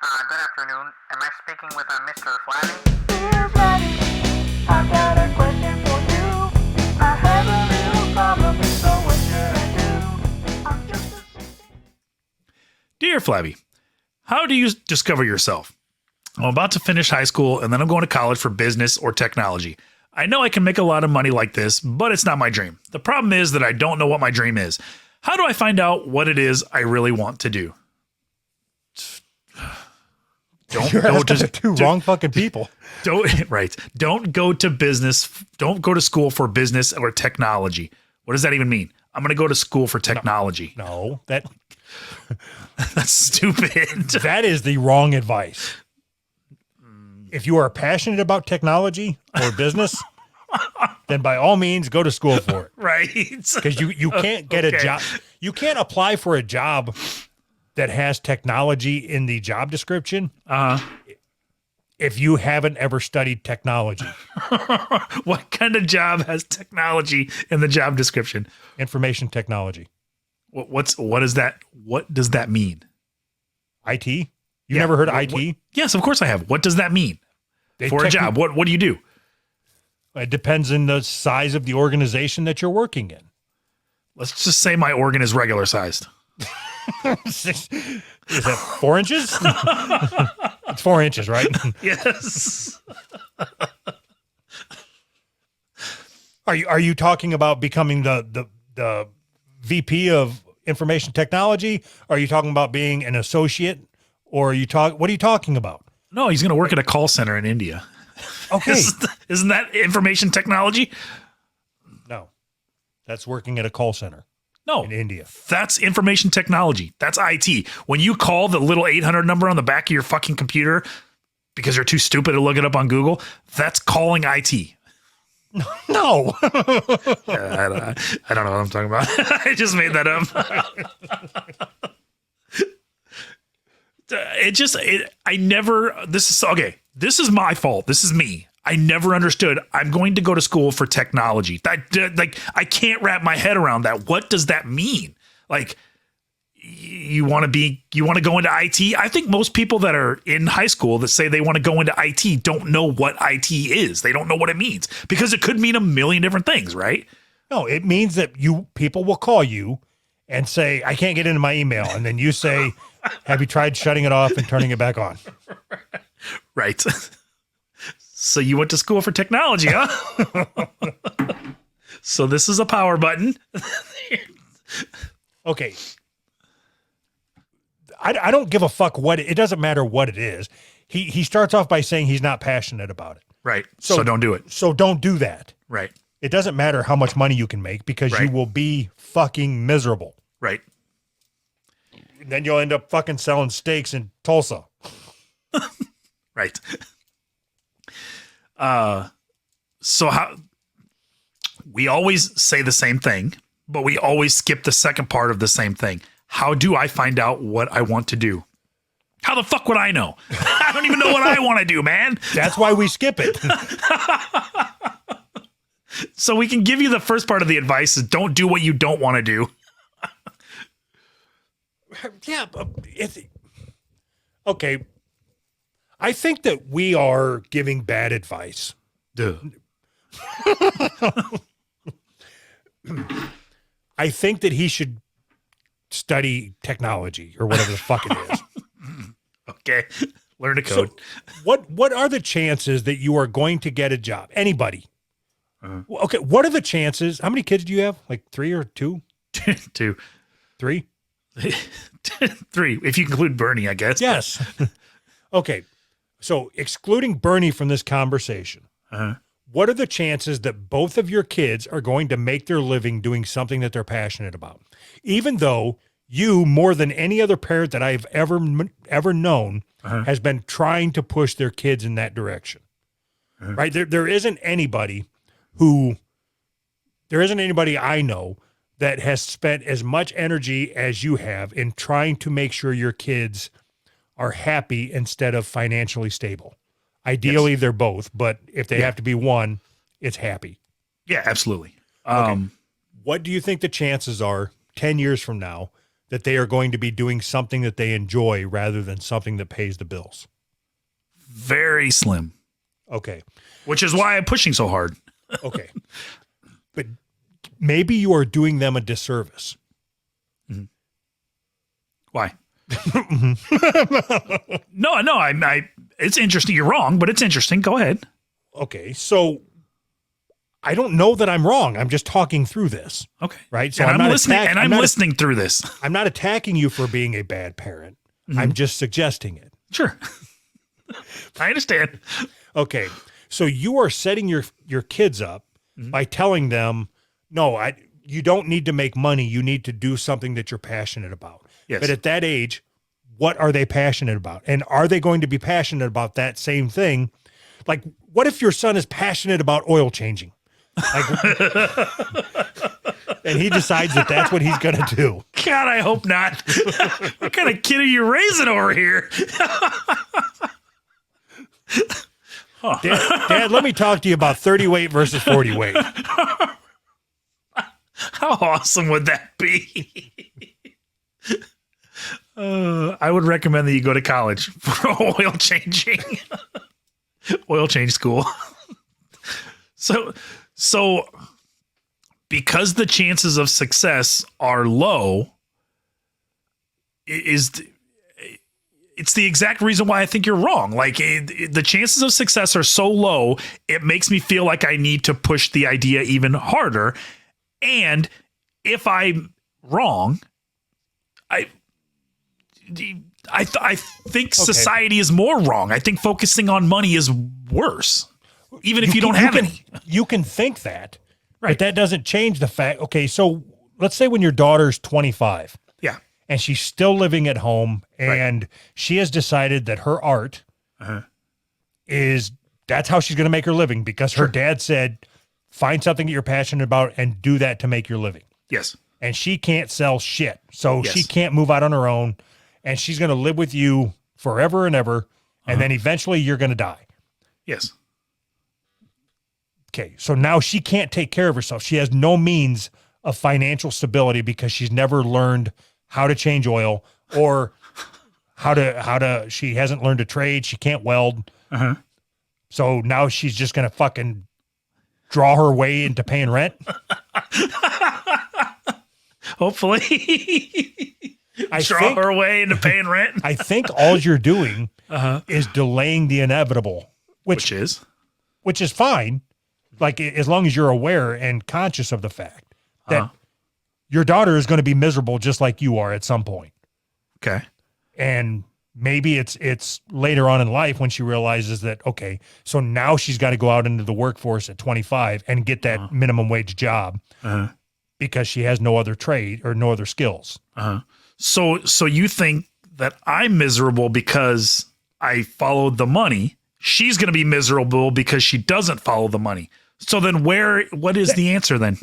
Good afternoon. Am I speaking with Mr. Flabby? Dear Flabby, I've got a question for you. I have a little problem, so what should I do? I'm just Dear Flabby, how do you discover yourself? I'm about to finish high school and then I'm going to college for business or technology. I know I can make a lot of money like this, but it's not my dream. The problem is that I don't know what my dream is. How do I find out what it is I really want to do? You're asking the two wrong fucking people. Don't go to business. Don't go to school for business or technology. What does that even mean? I'm going to go to school for technology. No, That's stupid. that is the wrong advice. If you are passionate about technology or business, then by all means go to school for it. Right. Because you can't get a job. You can't apply for a job that has technology in the job description if you haven't ever studied technology. What kind of job has technology in the job description? Information technology. What is that? What does that mean? IT? You never heard of IT? Yes, of course I have. What does that mean for a job? What do you do? It depends on the size of the organization that you're working in. Let's just say my organ is regular sized. Is that 4 inches? It's 4 inches, right? Yes. Are you talking about becoming the VP of information technology? Are you talking about being an associate? Or what are you talking about? No, he's going to work at a call center in India. Okay. Isn't that information technology? No. That's working at a call center. No. In India. That's information technology. That's IT. When you call the little 800 number on the back of your fucking computer because you're too stupid to look it up on Google, that's calling IT. No. I don't know what I'm talking about. I just made that up. This is my fault. This is me. I never understood. I'm going to go to school for technology. I can't wrap my head around that. What does that mean? Like, you want to go into IT? I think most people that are in high school that say they want to go into IT don't know what IT is. They don't know what it means because it could mean a million different things, right? No, it means that people will call you and say, I can't get into my email. And then you say, have you tried shutting it off and turning it back on? Right. So you went to school for technology, huh? So this is a power button. Okay. I don't give a fuck it doesn't matter what it is. He starts off by saying he's not passionate about it. Right. So don't do it. So don't do that. Right. It doesn't matter how much money you can make because you will be fucking miserable. Right. Then you'll end up fucking selling steaks in Tulsa. Right. So we always say the same thing, but we always skip the second part of the same thing. How do I find out what I want to do? How the fuck would I know? I don't even know what I want to do, man. That's why we skip it. So we can give you the first part of the advice is don't do what you don't want to do. Yeah. Okay. I think that we are giving bad advice. Duh. I think that he should study technology or whatever the fuck it is. Okay. Learn to code. So what are the chances that you are going to get a job? Anybody. Okay. What are the chances? How many kids do you have? Like 3 or 2? 2. 3? 3. If you include Bernie, I guess. Yes. Okay. So excluding Bernie from this conversation, what are the chances that both of your kids are going to make their living doing something that they're passionate about? Even though you, more than any other parent that I've ever known, has been trying to push their kids in that direction, right? There isn't anybody I know that has spent as much energy as you have in trying to make sure your kids are happy instead of financially stable. Ideally, they're both, but if they have to be one, it's happy. Yeah, absolutely. Okay. What do you think the chances are 10 years from now that they are going to be doing something that they enjoy rather than something that pays the bills? Very slim, Okay. which is why I'm pushing so hard. Okay. But maybe you are doing them a disservice. Why? No, it's interesting. You're wrong, but it's interesting. Go ahead. Okay. So I don't know that I'm wrong. I'm just talking through this. Okay. Right. So And I'm not listening, attack- and I'm not- listening through this. I'm not attacking you for being a bad parent. I'm just suggesting it. Sure. I understand. Okay. So you are setting your kids up by telling them, no, you don't need to make money. You need to do something that you're passionate about. Yes. But at that age, what are they passionate about? And are they going to be passionate about that same thing? Like, what if your son is passionate about oil changing? Like, and he decides that that's what he's going to do. God, I hope not. What kind of kid are you raising over here? Dad, let me talk to you about 30 weight versus 40 weight. How awesome would that be? I would recommend that you go to college for oil changing, oil change school. So because the chances of success are low, it's the exact reason why I think you're wrong. Like the chances of success are so low, it makes me feel like I need to push the idea even harder. And if I'm wrong, I think society is more wrong. I think focusing on money is worse, even if you don't have any. You can think that, Right. but that doesn't change the fact. Okay, so let's say when your daughter's 25 Yeah. and she's still living at home and she has decided that her art that's how she's going to make her living because her dad said, find something that you're passionate about and do that to make your living. Yes. And she can't sell shit. So Yes. she can't move out on her own. And she's going to live with you forever and ever. And then eventually you're going to die. Yes. Okay. So now she can't take care of herself. She has no means of financial stability because she's never learned how to change oil or she hasn't learned a trade. She can't weld. So now she's just going to fucking draw her way into paying rent. Hopefully. I Draw think, her way into paying rent. I think all you're doing is delaying the inevitable, Which is? which is fine. Like as long as you're aware and conscious of the fact that your daughter is going to be miserable just like you are at some point. Okay. And maybe it's later on in life when she realizes that, okay, so now she's got to go out into the workforce at 25 and get that minimum wage job because she has no other trade or no other skills. So you think that I'm miserable because I followed the money. She's going to be miserable because she doesn't follow the money. So then what is the answer then?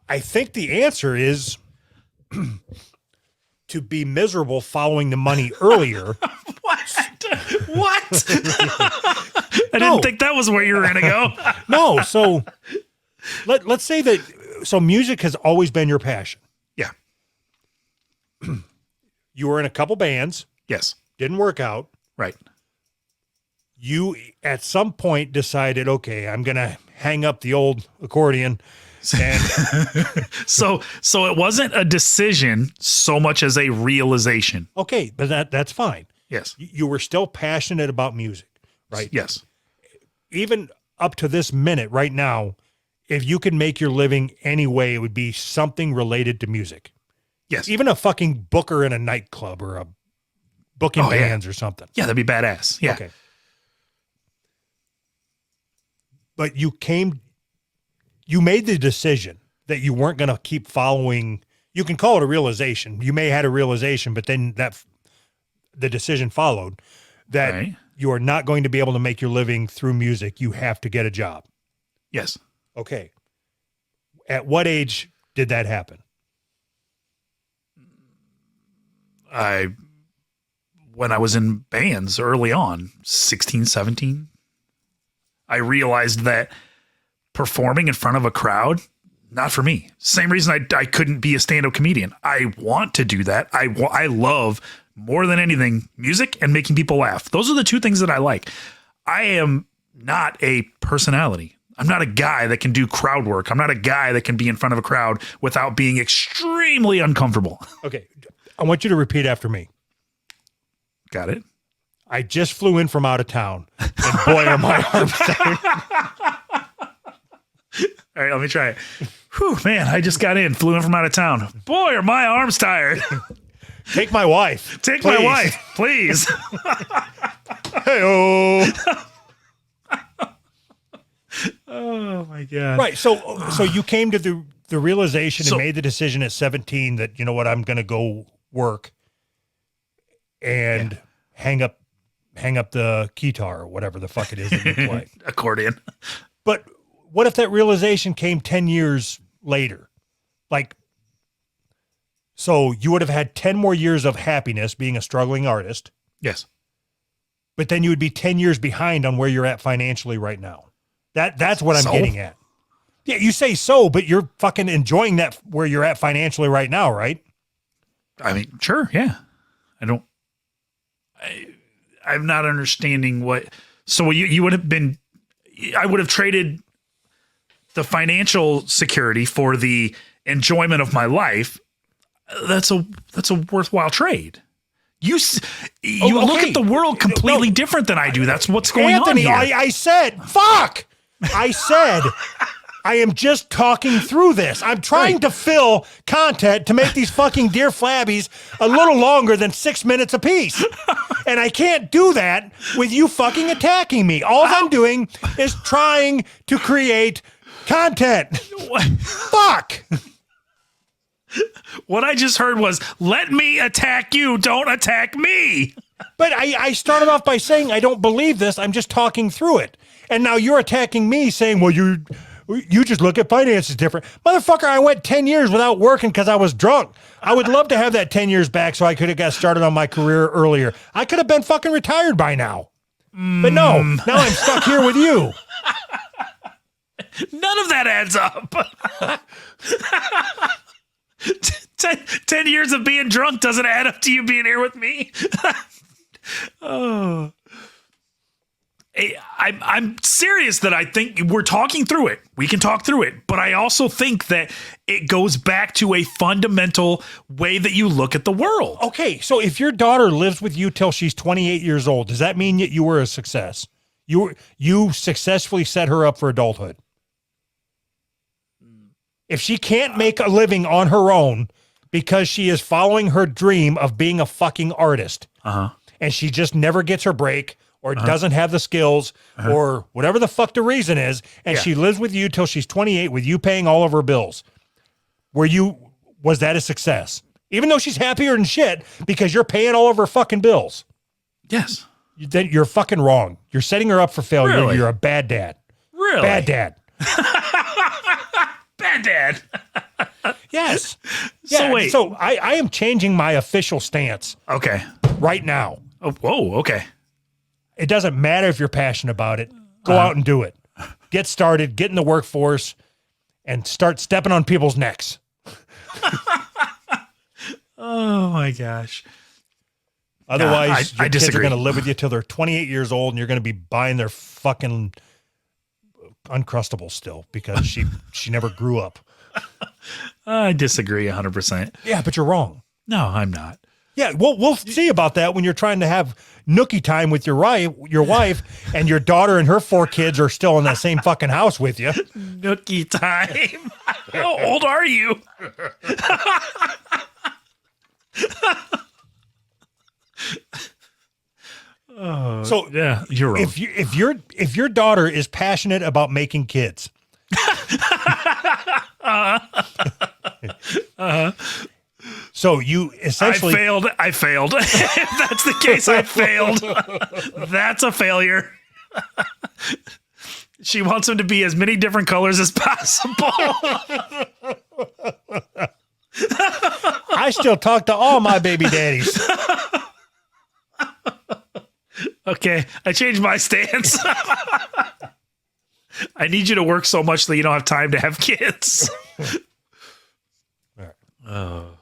I think the answer is to be miserable following the money earlier. What? I didn't think that was where you were going to go. No, so let's say that so music has always been your passion. Yeah. You were in a couple bands, Yes. didn't work out. Right. You at some point decided, okay, I'm going to hang up the old accordion and So it wasn't a decision so much as a realization. okay, but that's fine. Yes. You were still passionate about music, right? Yes. Even up to this minute right now, if you could make your living any way, it would be something related to music. Yes. Even a fucking booker in a nightclub or a booking Oh, yeah. bands or something. Yeah, that'd be badass. Yeah. Okay. But you made the decision that you weren't going to keep following. You can call it a realization. You may have had a realization, but then the decision followed that Right. you are not going to be able to make your living through music. You have to get a job. Yes. Okay. At what age did that happen? When I was in bands early on, 16, 17, I realized that performing in front of a crowd not for me. Same reason I couldn't be a stand-up comedian. I want to do that. I love more than anything music and making people laugh. Those are the two things that I like. I am not a personality. I'm not a guy that can do crowd work. I'm not a guy that can be in front of a crowd without being extremely uncomfortable. Okay. I want you to repeat after me. Got it? I just flew in from out of town, and boy, are my arms tired. All right, let me try it. Whew, man, I just got in, flew in from out of town. Boy, are my arms tired. Take my wife. Take please. my wife, please. Hey-oh. Oh, my God. Right. So you came to the realization and made the decision at 17 that, you know what, I'm going to go work and hang up the guitar or whatever the fuck it is that you play. Accordion. But what if that realization came 10 years later? Like, so you would have had 10 more years of happiness being a struggling artist, Yes. but then you would be 10 years behind on where you're at financially right now. That's what I'm So? getting at. Yeah, you say so, but you're fucking enjoying that where you're at financially right now, right? I mean, sure, yeah. I'm not understanding what. So you would have been. I would have traded the financial security for the enjoyment of my life. That's a worthwhile trade. You look okay. at the world completely different than I do. That's what's going Anthony, on here. I said, fuck. I said, I am just talking through this. I'm trying to fill content to make these fucking Dear Flabbies a little longer than 6 minutes apiece. And I can't do that with you fucking attacking me. All I'm doing is trying to create content. Fuck. What I just heard was, let me attack you. Don't attack me. But I started off by saying, I don't believe this. I'm just talking through it. And now you're attacking me saying, well, you just look at finances different. Motherfucker, I went 10 years without working because I was drunk. I would love to have that 10 years back so I could have got started on my career earlier. I could have been fucking retired by now. But no, now I'm stuck here with you. None of that adds up. 10 years of being drunk doesn't add up to you being here with me. Oh. I'm serious that I think we're talking through it. We can talk through it. But I also think that it goes back to a fundamental way that you look at the world. Okay, so if your daughter lives with you till she's 28 years old, does that mean that you were a success? You successfully set her up for adulthood. If she can't make a living on her own because she is following her dream of being a fucking artist, and she just never gets her break or doesn't have the skills or whatever the fuck the reason is, and she lives with you till she's 28 with you paying all of her bills, was that a success? Even though she's happier than shit because you're paying all of her fucking bills. Yes. Then you're fucking wrong. You're setting her up for failure. Really? You're a bad dad. Really? Bad dad. Bad dad. Yes. So wait. So I am changing my official stance Okay. right now. Oh, whoa. Okay. It doesn't matter if you're passionate about it. Go out and do it. Get started, get in the workforce, and start stepping on people's necks. Oh my gosh. Otherwise, I your kids are disagree. going to live with you till they're 28 years old, and you're going to be buying their fucking Uncrustables still because she never grew up. I disagree 100%. Yeah, but you're wrong. No, I'm not. Yeah, we'll see about that when you're trying to have nookie time with your wife, and your daughter and her 4 kids are still in that same fucking house with you. Nookie time. How old are you? So Yeah, you're wrong. if your daughter is passionate about making kids, so you essentially I failed. If that's the case, I failed. That's a failure. She wants them to be as many different colors as possible. I still talk to all my baby daddies. Okay, I changed my stance. I need you to work so much that you don't have time to have kids. All right. Oh.